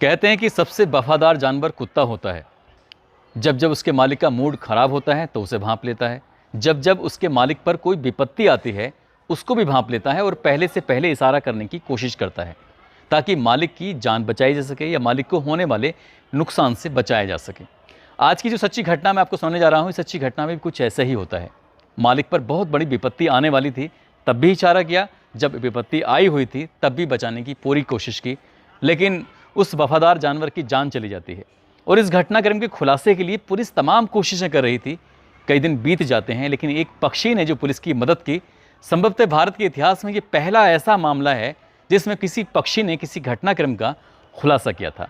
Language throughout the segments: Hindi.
कहते हैं कि सबसे वफादार जानवर कुत्ता होता है। जब जब उसके मालिक का मूड खराब होता है तो उसे भांप लेता है। जब जब उसके मालिक पर कोई विपत्ति आती है उसको भी भांप लेता है और पहले से पहले इशारा करने की कोशिश करता है ताकि मालिक की जान बचाई जा सके या मालिक को होने वाले नुकसान से बचाया जा सके। आज की जो सच्ची घटना मैं आपको सुनाने जा रहा हूँ, इस सच्ची घटना में भी कुछ ऐसा ही होता है। मालिक पर बहुत बड़ी विपत्ति आने वाली थी, तब भी इशारा किया, जब विपत्ति आई हुई थी तब भी बचाने की पूरी कोशिश की, लेकिन उस वफादार जानवर की जान चली जाती है। और इस घटनाक्रम के खुलासे के लिए पुलिस तमाम कोशिशें कर रही थी। कई दिन बीत जाते हैं लेकिन एक पक्षी ने जो पुलिस की मदद की। संभवतः भारत के इतिहास में ये पहला ऐसा मामला है जिसमें किसी पक्षी ने किसी घटनाक्रम का खुलासा किया था।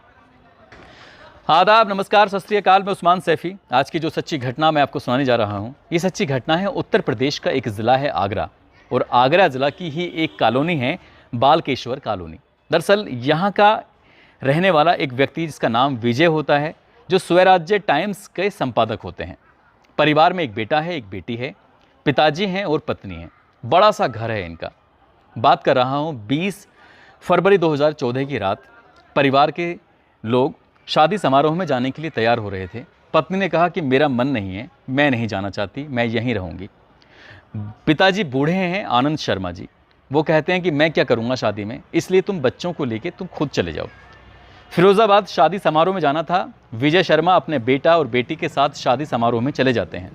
आदाब, नमस्कार, सत श्री अकाल। मैं उस्मान सैफी। आज की जो सच्ची घटना मैं आपको सुनाने जा रहा हूँ, ये सच्ची घटना है उत्तर प्रदेश का एक ज़िला है आगरा, और आगरा ज़िला की ही एक कॉलोनी है बालकेश्वर कॉलोनी। दरअसल यहाँ का रहने वाला एक व्यक्ति जिसका नाम विजय होता है, जो स्वराज्य टाइम्स के संपादक होते हैं। परिवार में एक बेटा है, एक बेटी है, पिताजी हैं और पत्नी है। बड़ा सा घर है इनका। बात कर रहा हूँ 20 फरवरी 2014 की रात। परिवार के लोग शादी समारोह में जाने के लिए तैयार हो रहे थे। पत्नी ने कहा कि मेरा मन नहीं है, मैं नहीं जाना चाहती, मैं यहीं रहूँगी। पिताजी बूढ़े हैं, आनंद शर्मा जी। वो कहते हैं कि मैं क्या करूँगा शादी में, इसलिए तुम बच्चों को लेके तुम खुद चले जाओ। फिरोज़ाबाद शादी समारोह में जाना था। विजय शर्मा अपने बेटा और बेटी के साथ शादी समारोह में चले जाते हैं,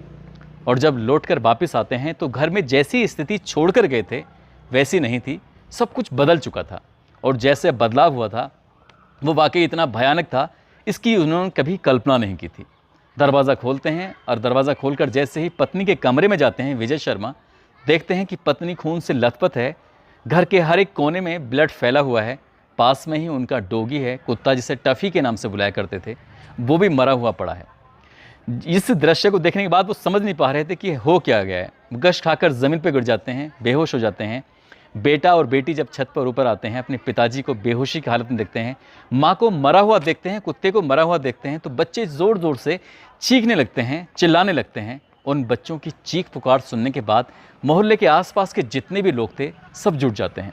और जब लौटकर वापस आते हैं तो घर में जैसी स्थिति छोड़कर गए थे वैसी नहीं थी। सब कुछ बदल चुका था, और जैसे बदलाव हुआ था वो वाकई इतना भयानक था, इसकी उन्होंने कभी कल्पना नहीं की थी। दरवाज़ा खोलते हैं और दरवाज़ा खोलकर जैसे ही पत्नी के कमरे में जाते हैं विजय शर्मा, देखते हैं कि पत्नी खून से लथपथ है। घर के हर एक कोने में ब्लड फैला हुआ है। पास में ही उनका डॉगी है, कुत्ता जिसे टफ़ी के नाम से बुलाया करते थे, वो भी मरा हुआ पड़ा है। इस दृश्य को देखने के बाद वो समझ नहीं पा रहे थे कि हो क्या गया है। गश खाकर ज़मीन पर गिर जाते हैं, बेहोश हो जाते हैं। बेटा और बेटी जब छत पर ऊपर आते हैं, अपने पिताजी को बेहोशी की हालत में देखते हैं, माँ को मरा हुआ देखते हैं, कुत्ते को मरा हुआ देखते हैं, तो बच्चे ज़ोर ज़ोर से चीखने लगते हैं, चिल्लाने लगते हैं। उन बच्चों की चीख पुकार सुनने के बाद मोहल्ले के आसपास के जितने भी लोग थे सब जुट जाते हैं।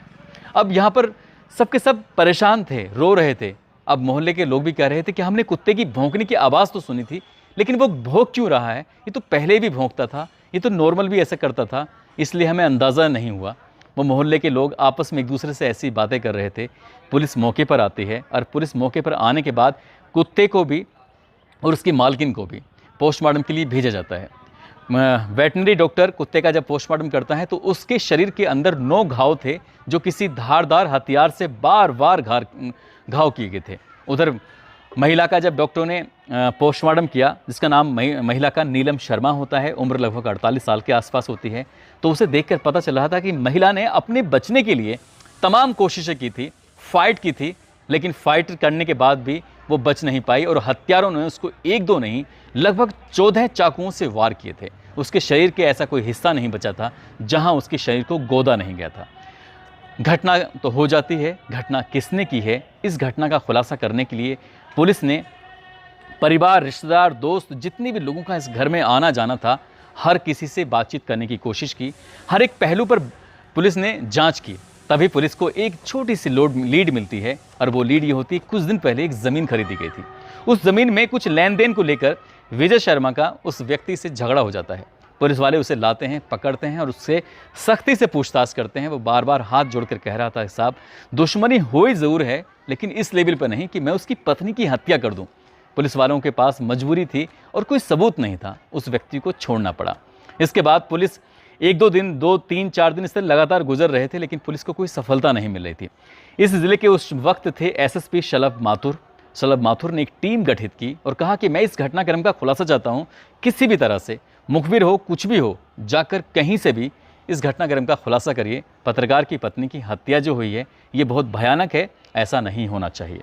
अब यहाँ पर सबके सब परेशान थे, रो रहे थे। अब मोहल्ले के लोग भी कह रहे थे कि हमने कुत्ते की भौंकने की आवाज़ तो सुनी थी, लेकिन वो भौंक क्यों रहा है, ये तो पहले भी भौंकता था, ये तो नॉर्मल भी ऐसा करता था, इसलिए हमें अंदाज़ा नहीं हुआ। वो मोहल्ले के लोग आपस में एक दूसरे से ऐसी बातें कर रहे थे। पुलिस मौके पर आती है, और पुलिस मौके पर आने के बाद कुत्ते को भी और उसकी मालकिन को भी पोस्टमार्टम के लिए भेजा जाता है। वेटनरी डॉक्टर कुत्ते का जब पोस्टमार्टम करता है तो उसके शरीर के अंदर 9 घाव थे, जो किसी धारदार हथियार से बार बार घाव किए गए थे। उधर महिला का जब डॉक्टरों ने पोस्टमार्टम किया, जिसका नाम महिला का नीलम शर्मा होता है, उम्र लगभग 48 साल के आसपास होती है, तो उसे देखकर पता चल रहा था कि महिला ने अपने बचने के लिए तमाम कोशिशें की थी, फाइट की थी, लेकिन फाइट करने के बाद भी वो बच नहीं पाई, और हत्यारों ने उसको 1-2 नहीं, लगभग 14 चाकुओं से वार किए थे। उसके शरीर के ऐसा कोई हिस्सा नहीं बचा था जहां उसके शरीर को गोदा नहीं गया था। घटना तो हो जाती है, घटना किसने की है, इस घटना का खुलासा करने के लिए पुलिस ने परिवार, रिश्तेदार, दोस्त, जितने भी लोगों का इस घर में आना जाना था, हर किसी से बातचीत करने की कोशिश की। हर एक पहलू पर पुलिस ने जांच की। तभी पुलिस को एक छोटी सी लीड मिलती है, और वो लीड ये होती है, कुछ दिन पहले एक ज़मीन खरीदी गई थी। उस ज़मीन में कुछ लेन देन को लेकर विजय शर्मा का उस व्यक्ति से झगड़ा हो जाता है। पुलिस वाले उसे लाते हैं, पकड़ते हैं और उससे सख्ती से पूछताछ करते हैं। वो बार बार हाथ जोड़कर कह रहा था, साहब दुश्मनी हुई ज़रूर है, लेकिन इस लेवल पर नहीं कि मैं उसकी पत्नी की हत्या कर दूं। पुलिस वालों के पास मजबूरी थी और कोई सबूत नहीं था, उस व्यक्ति को छोड़ना पड़ा। इसके बाद पुलिस 1-2 दिन, 2-3-4 दिन इस तरह लगातार गुजर रहे थे, लेकिन पुलिस को कोई सफलता नहीं मिल रही थी। इस जिले के उस वक्त थे एसएसपी शलभ माथुर। शलभ माथुर ने एक टीम गठित की और कहा कि मैं इस घटनाक्रम का खुलासा चाहता हूँ, किसी भी तरह से, मुखबिर हो, कुछ भी हो, जाकर कहीं से भी इस घटनाक्रम का खुलासा करिए। पत्रकार की पत्नी की हत्या जो हुई है ये बहुत भयानक है, ऐसा नहीं होना चाहिए।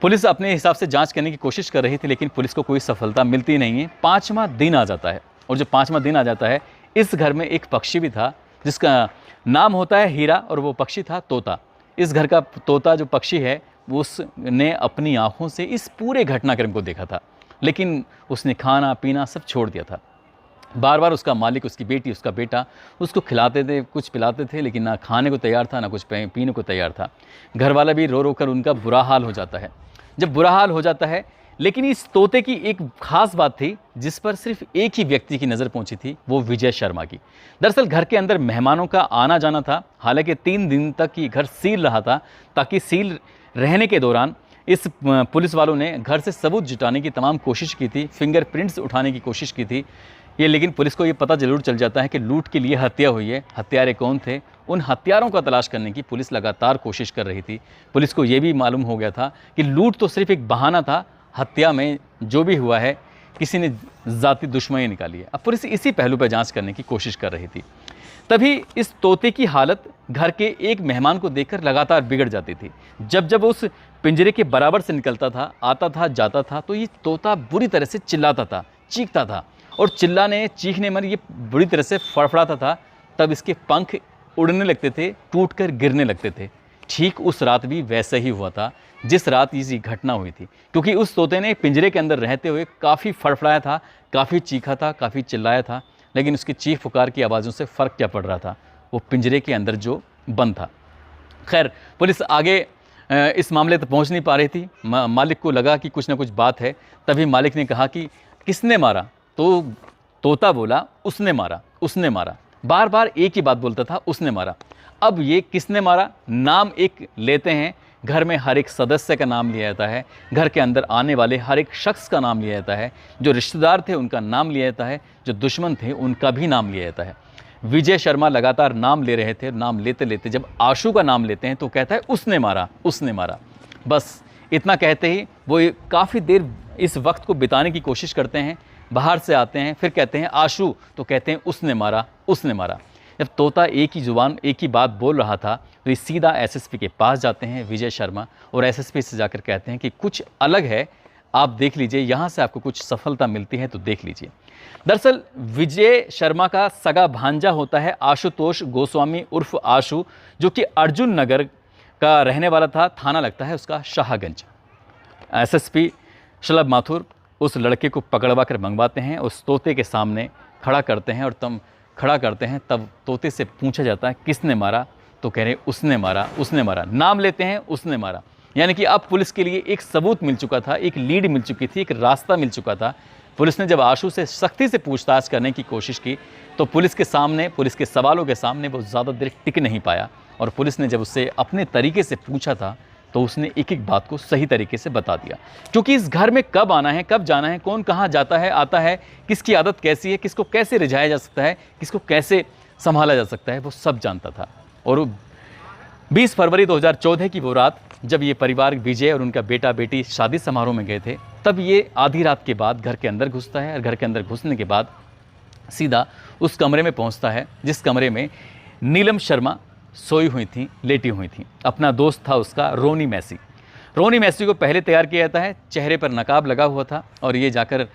पुलिस अपने हिसाब से जांच करने की कोशिश कर रही थी, लेकिन पुलिस को कोई सफलता मिलती नहीं है। 5वां दिन आ जाता है, और जब 5वां दिन आ जाता है, इस घर में एक पक्षी भी था जिसका नाम होता है हीरा, और वो पक्षी था तोता। इस घर का तोता जो पक्षी है, उसने अपनी आँखों से इस पूरे घटनाक्रम को देखा था, लेकिन उसने खाना पीना सब छोड़ दिया था। बार बार उसका मालिक, उसकी बेटी, उसका बेटा उसको खिलाते थे, कुछ पिलाते थे, लेकिन ना खाने को तैयार था, ना कुछ पीने को तैयार था। घर वाला भी रो रो कर उनका बुरा हाल हो जाता है। जब बुरा हाल हो जाता है। लेकिन इस तोते की एक खास बात थी जिस पर सिर्फ एक ही व्यक्ति की नज़र पहुंची थी, वो विजय शर्मा की। दरअसल घर के अंदर मेहमानों का आना जाना था। हालांकि 3 दिन तक ये घर सील रहा था, ताकि सील रहने के दौरान इस पुलिस वालों ने घर से सबूत जुटाने की तमाम कोशिश की थी, फिंगरप्रिंट्स उठाने की कोशिश की थी। लेकिन पुलिस को ये पता जरूर चल जाता है कि लूट के लिए हत्या हुई है। हत्यारे कौन थे, उन हत्यारों का तलाश करने की पुलिस लगातार कोशिश कर रही थी। पुलिस को ये भी मालूम हो गया था कि लूट तो सिर्फ एक बहाना था, हत्या में जो भी हुआ है किसी ने ज़ाती दुश्मनी निकाली है। अब पुलिस इसी पहलू पर जांच करने की कोशिश कर रही थी। तभी इस तोते की हालत घर के एक मेहमान को देखकर लगातार बिगड़ जाती थी। जब जब उस पिंजरे के बराबर से निकलता था, आता था, जाता था, तो ये तोता बुरी तरह से चिल्लाता था, चीखता था, और चिल्लाने चीखने में ये बुरी तरह से फड़फड़ाता था। तब इसके पंख उड़ने लगते थे, टूटकर गिरने लगते थे। ठीक उस रात भी वैसा ही हुआ था जिस रात ये घटना हुई थी, क्योंकि उस तोते ने पिंजरे के अंदर रहते हुए काफ़ी फड़फड़ाया था, काफ़ी चीखा था, काफ़ी चिल्लाया था। लेकिन उसकी चीख पुकार की आवाज़ों से फ़र्क क्या पड़ रहा था, वो पिंजरे के अंदर जो बंद था। खैर, पुलिस आगे इस मामले तक पहुंच नहीं पा रही थी। मालिक को लगा कि कुछ ना कुछ बात है। तभी मालिक ने कहा कि किसने मारा, तो तोता बोला उसने मारा, उसने मारा। बार बार एक ही बात बोलता था, उसने मारा। अब ये किसने मारा, नाम एक लेते हैं, घर में हर एक सदस्य का नाम लिया जाता है, घर के अंदर आने वाले हर एक शख्स का नाम लिया जाता है, जो रिश्तेदार थे उनका नाम लिया जाता है, जो दुश्मन थे उनका भी नाम लिया जाता है। विजय शर्मा लगातार नाम ले रहे थे। नाम लेते लेते जब आशु का नाम लेते हैं तो कहता है उसने मारा, उसने मारा। बस इतना कहते ही वो काफ़ी देर इस वक्त को बिताने की कोशिश करते हैं। बाहर से आते हैं, फिर कहते हैं आशु, तो कहते हैं उसने मारा, उसने मारा। जब तोता एक ही जुबान, एक ही बात बोल रहा था, तो ये सीधा एसएसपी के पास जाते हैं विजय शर्मा, और एसएसपी से जाकर कहते हैं कि कुछ अलग है, आप देख लीजिए, यहाँ से आपको कुछ सफलता मिलती है तो देख लीजिए। दरअसल विजय शर्मा का सगा भांजा होता है आशुतोष गोस्वामी उर्फ आशु, जो कि अर्जुन नगर का रहने वाला था। थाना लगता है उसका शाहगंज। एसएसपी शलभ माथुर उस लड़के को पकड़वा कर मंगवाते हैं, उस तोते के सामने खड़ा करते हैं, और तब तोते से पूछा जाता है किसने मारा, तो कह रहे उसने मारा, उसने मारा। नाम लेते हैं, उसने मारा। यानी कि अब पुलिस के लिए एक सबूत मिल चुका था, एक लीड मिल चुकी थी, एक रास्ता मिल चुका था। पुलिस ने जब आशु से सख्ती से पूछताछ करने की कोशिश की तो पुलिस के सवालों के सामने वो ज़्यादा देर टिक नहीं पाया, और पुलिस ने जब उससे अपने तरीके से पूछा था तो उसने एक एक बात को सही तरीके से बता दिया। क्योंकि इस घर में कब आना है, कब जाना है, कौन कहाँ जाता है, आता है, किसकी आदत कैसी है, किसको कैसे रिझाया जा सकता है, किसको कैसे संभाला जा सकता है, वो सब जानता था। और 20 फरवरी 2014 की वो रात जब ये परिवार विजय और उनका बेटा बेटी शादी समारोह में गए थे, तब ये आधी रात के बाद घर के अंदर घुसता है, और घर के अंदर घुसने के बाद सीधा उस कमरे में पहुंचता है जिस कमरे में नीलम शर्मा सोई हुई थी, लेटी हुई थी। अपना दोस्त था उसका रोनी मैसी। रोनी मैसी को पहले तैयार किया जाता है, चेहरे पर नकाब लगा हुआ था, और ये जाकर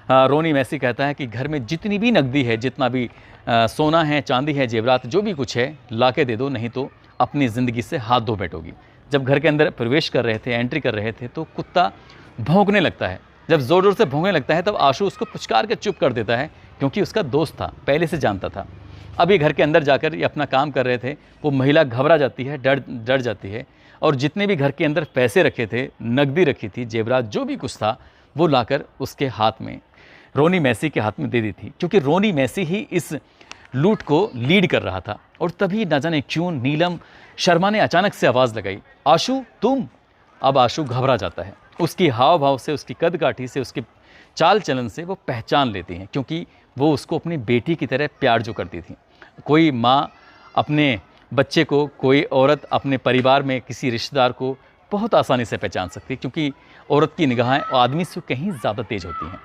रोनी मैसी कहता है कि घर में जितनी भी नकदी है, जितना भी सोना है, चांदी है, जेवरात, जो भी कुछ है ला के दे दो, नहीं तो अपनी ज़िंदगी से हाथ धो बैठोगी। जब घर के अंदर प्रवेश कर रहे थे, एंट्री कर रहे थे, तो कुत्ता भौंकने लगता है। जब ज़ोर ज़ोर से भौंकने लगता है तब आशु उसको पुचकार के चुप कर देता है, क्योंकि उसका दोस्त था, पहले से जानता था। अब ये घर के अंदर जाकर ये अपना काम कर रहे थे, वो महिला घबरा जाती है, डर जाती है, और जितने भी घर के अंदर पैसे रखे थे, नकदी रखी थी, जेवरात, जो भी कुछ था, वो लाकर उसके हाथ में, रोनी मैसी के हाथ में दे दी थी, क्योंकि रोनी मैसी ही इस लूट को लीड कर रहा था। और तभी न जाने क्यों नीलम शर्मा ने अचानक से आवाज़ लगाई, आशु तुम। अब आशु घबरा जाता है। उसकी हाव भाव से, उसकी कद काठी से, उसके चाल चलन से वो पहचान लेती हैं, क्योंकि वो उसको अपनी बेटी की तरह प्यार जो करती थी। कोई माँ अपने बच्चे को, कोई औरत अपने परिवार में किसी रिश्तेदार को बहुत आसानी से पहचान सकती है, क्योंकि औरत की निगाहें आदमी से कहीं ज़्यादा तेज होती हैं।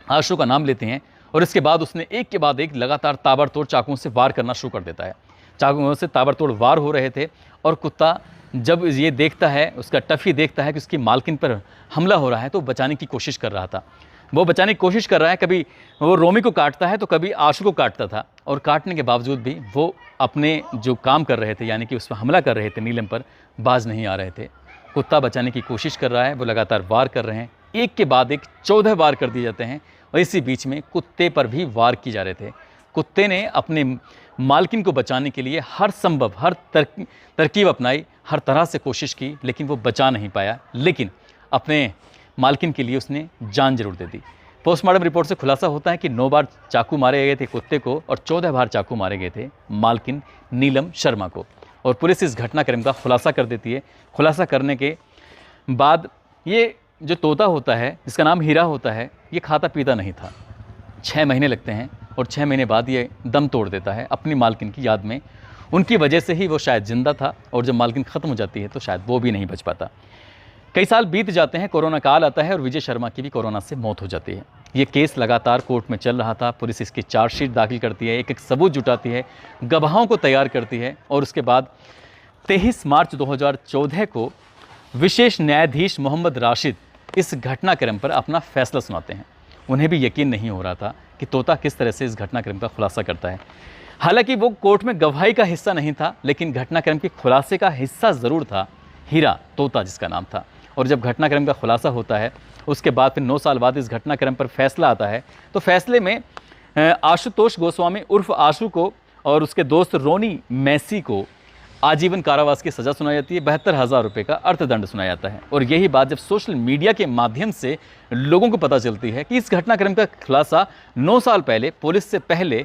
आशु का नाम लेते हैं, और इसके बाद उसने एक के बाद एक लगातार ताबड़तोड़ चाकुओं से वार करना शुरू कर देता है। चाकुओं से ताबड़तोड़ वार हो रहे थे, और कुत्ता जब ये देखता है, उसका टफी देखता है कि उसकी मालकिन पर हमला हो रहा है, तो बचाने की कोशिश कर रहा था। वो बचाने की कोशिश कर रहा है, कभी वो रोमी को काटता है तो कभी आशु को काटता था, और काटने के बावजूद भी वो अपने जो काम कर रहे थे, यानी कि उस पर हमला कर रहे थे नीलम पर, बाज नहीं आ रहे थे। कुत्ता बचाने की कोशिश कर रहा है, वो लगातार वार कर रहे हैं, एक के बाद एक 14 वार कर दिए जाते हैं, और इसी बीच में कुत्ते पर भी वार किए जा रहे थे। कुत्ते ने अपने मालकिन को बचाने के लिए हर तरकीब अपनाई, हर तरह से कोशिश की, लेकिन वो बचा नहीं पाया। लेकिन अपने मालकिन के लिए उसने जान जरूर दे दी। पोस्टमार्टम रिपोर्ट से खुलासा होता है कि 9 बार चाकू मारे गए थे कुत्ते को और 14 बार चाकू मारे गए थे मालकिन नीलम शर्मा को। और पुलिस इस घटनाक्रम का खुलासा कर देती है। खुलासा करने के बाद ये जो तोता होता है, जिसका नाम हीरा होता है, ये खाता पीता नहीं था। 6 महीने लगते हैं और 6 महीने बाद ये दम तोड़ देता है अपनी मालकिन की याद में। उनकी वजह से ही वो शायद ज़िंदा था, और जब मालकिन ख़त्म हो जाती है तो शायद वो भी नहीं बच पाता। कई साल बीत जाते हैं, कोरोना काल आता है और विजय शर्मा की भी कोरोना से मौत हो जाती है। ये केस लगातार कोर्ट में चल रहा था। पुलिस इसकी चार्जशीट दाखिल करती है, एक एक सबूत जुटाती है, गवाहों को तैयार करती है, और उसके बाद 23 मार्च 2014 को विशेष न्यायाधीश मोहम्मद राशिद इस घटनाक्रम पर अपना फैसला सुनाते हैं। उन्हें भी यकीन नहीं हो रहा था कि तोता किस तरह से इस घटनाक्रम का खुलासा करता है। हालांकि वो कोर्ट में गवाही का हिस्सा नहीं था, लेकिन घटनाक्रम के खुलासे का हिस्सा ज़रूर था। हीरा तोता जिसका नाम था। और जब घटनाक्रम का खुलासा होता है, उसके बाद फिर 9 साल बाद इस घटनाक्रम पर फैसला आता है, तो फैसले में आशुतोष गोस्वामी उर्फ आशु को और उसके दोस्त रोनी मैसी को आजीवन कारावास की सज़ा सुनाई जाती है। 72,000 रुपये का अर्थदंड सुनाया जाता है। और यही बात जब सोशल मीडिया के माध्यम से लोगों को पता चलती है कि इस घटनाक्रम का खुलासा 9 साल पहले पुलिस से पहले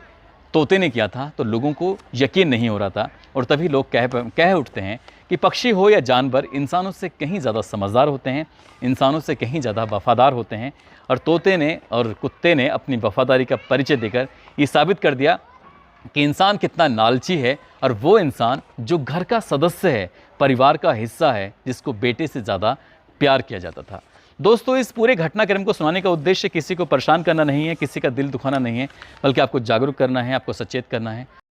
तोते ने किया था, तो लोगों को यकीन नहीं हो रहा था। और तभी लोग कह उठते हैं कि पक्षी हो या जानवर, इंसानों से कहीं ज़्यादा समझदार होते हैं, इंसानों से कहीं ज़्यादा वफ़ादार होते हैं। और तोते ने और कुत्ते ने अपनी वफ़ादारी का परिचय देकर ये साबित कर दिया कि इंसान कितना लालची है, और वो इंसान जो घर का सदस्य है, परिवार का हिस्सा है, जिसको बेटे से ज़्यादा प्यार किया जाता था। दोस्तों, इस पूरे घटनाक्रम को सुनाने का उद्देश्य किसी को परेशान करना नहीं है, किसी का दिल दुखाना नहीं है, बल्कि आपको जागरूक करना है, आपको सचेत करना है।